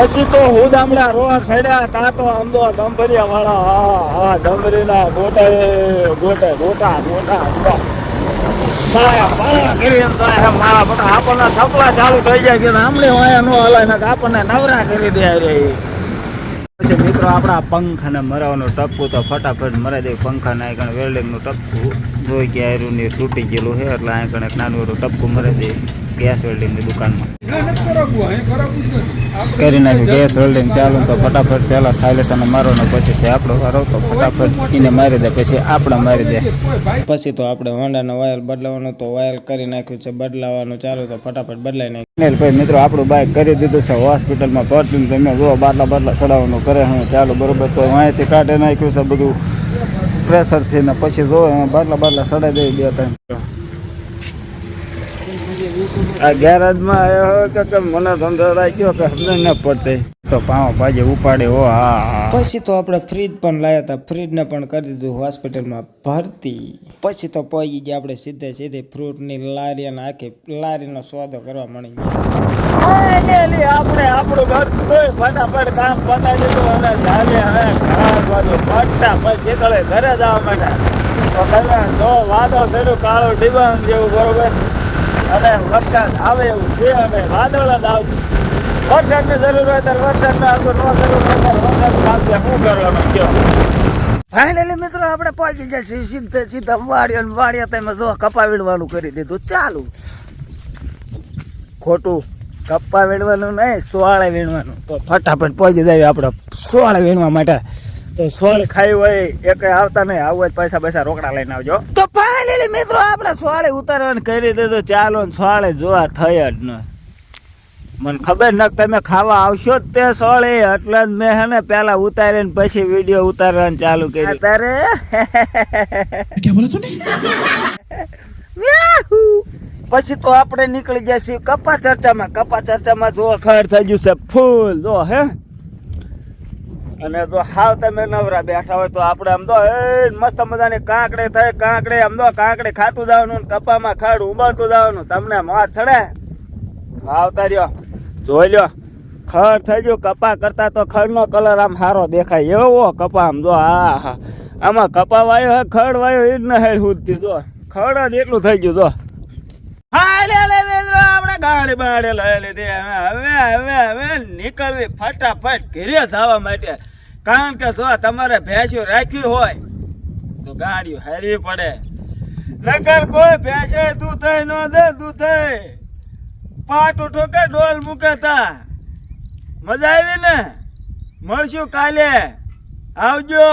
પછી તો હું દામડા રોવા ખડ્યા તા તો આમ તો ડંબરિયા વાળા હા ડંબરીના ગોટા આપણને છપલા ચાલુ થઈ જાય કે આમણે વાયા નો હલાય ને આપણને નવરા કરી દે રે. પછી મિત્રો આપણા પંખાને મરાવવાનું ટપકું તો ફટાફટ મરાઈ દે. પંખા ના આગળ વેલ્ડિંગ નું ટપકું જોઈ કે આયરું ને તૂટી ગયેલું છે એટલે આ કણે નાનું એવું ટપકું મરાઈ દે ગેસ વેલ્ડિંગ ની દુકાનમાં કરી નાખ્યું. ગેસ વેલ્ડિંગ ચાલુ તો ફટાફટ પહેલા સાયલેશન મારવાનો પછી છે આપણો વારો તો ફટાફટ એને મારી દે પછી આપણે મારી દે. પછી તો આપણે હોન્ડાનો વાયર બદલાવાનો તો વાયર કરી નાખ્યું છે બદલાવાનું ચાલુ તો ફટાફટ બદલાઈ નાખ્યું. ભાઈ મિત્રો આપણું બાઇક કરી દીધું છે હોસ્પિટલમાં ભરતી. તમે જો બાટલા ચડાવવાનું કરે હું ચાલુ બરોબર તો અહીંયાથી કાઢી નાખ્યું છે બધું પ્રેશરથી ને પછી જો બાટલા ચડાવી દે 2-3. આ ગેરેજમાં આવ્યો કે મને ધંધો રાખ્યો કે સમજ ન પડતી તો પાવ ભાજે ઉપાડે હો. હા પછી તો આપણે ફ્રીજ પણ લાવ્યા હતા. ફ્રીજને પણ કરી દીધું હોસ્પિટલમાં ભરતી. પછી તો પહોંચી ગયા આપણે સીધે ફ્રૂટની લારી અને આખી લારીનો સોદો કરવા મળી ગયા. આપણે આપણું ઘર ફટાફટ કામ પતાવી દીધું અને ચાલે હવે ફટાફટ નીકળે ઘરે જવા માટે. તો પહેલા જો વાદળ થયેલું કાળું ડિબાંગ જેવું બરોબર અને વરસાદ આવે એવું છે અને વાદળ જ આવશે. વરસાદની જરૂર હોય ત્યારે વરસાદને આગળ ન જરૂર હોય ત્યારે વરસાદ આવશે. શું કરવાનું કયો? ફાઇનલી મિત્રો આપણે પહોંચી જાય સીધા વાડિયા તમે જો કપા વીણવાનું કરી દીધું ચાલુ. ખોટું કપ્પા વીણવાનું નહીં સોળે વીણવાનું. તો ફટાફટ પહોંચી જાય આપણે સોળે વીણવા માટે. તો સોળ ખાઈ હોય એક આવતા નહીં આવું હોય પૈસા રોકડા લઈને આવજો. તો ફાઇનલી મિત્રો આપણે સોળે ઉતારવાનું કરી દીધું ચાલો. સોળે જોવા થઈ જ ન મને ખબર ન તમે ખાવા આવશો જ તે સોળે એટલે જ મેં હે ને પેલા ઉતારીને પછી વિડીયો ઉતારવાનું ચાલુ કર્યું. તારે પછી તો આપણે નીકળી જઈશું કપા ચર્ચામાં જો ખડ થઈ ગયું છે ફૂલ જો હે. અને જો હાવ તમે નવરા બેઠા હોય તો આપણે આમ તો મસ્ત મજાની કાંકડી થઈ કાંકડી ખાતું જવાનું કપામાં ખડ ઉંબાળતું જવાનું. તમને મોત ચડે આવતા રહ્યો જોઈ લ્યો. ખડ થઈ ગયું કપા કરતા તો ખડનો કલર આમ સારો દેખાય એવો કપા આમ જો. હા આમાં કપા વાયો હે ખડ વાયો એ જ ન હે સુધી જો ખડ જ એટલું થઈ ગયું જો. આપણે ગાડી બાડી લઈ લીધી હવે નીકળવી ફટાફટ ઘરે જવા માટે. કારણ કે જો તમારે ભેંસ્યું રાખ્યું હોય તો ગાડીઓ હારવી પડે. નકર કોઈ ભેંસે દૂધ ન દે દૂધ પાટું ઠોકે ડોલ મૂકે તા. મજા આવી ને? મળશું કાલે આવજો.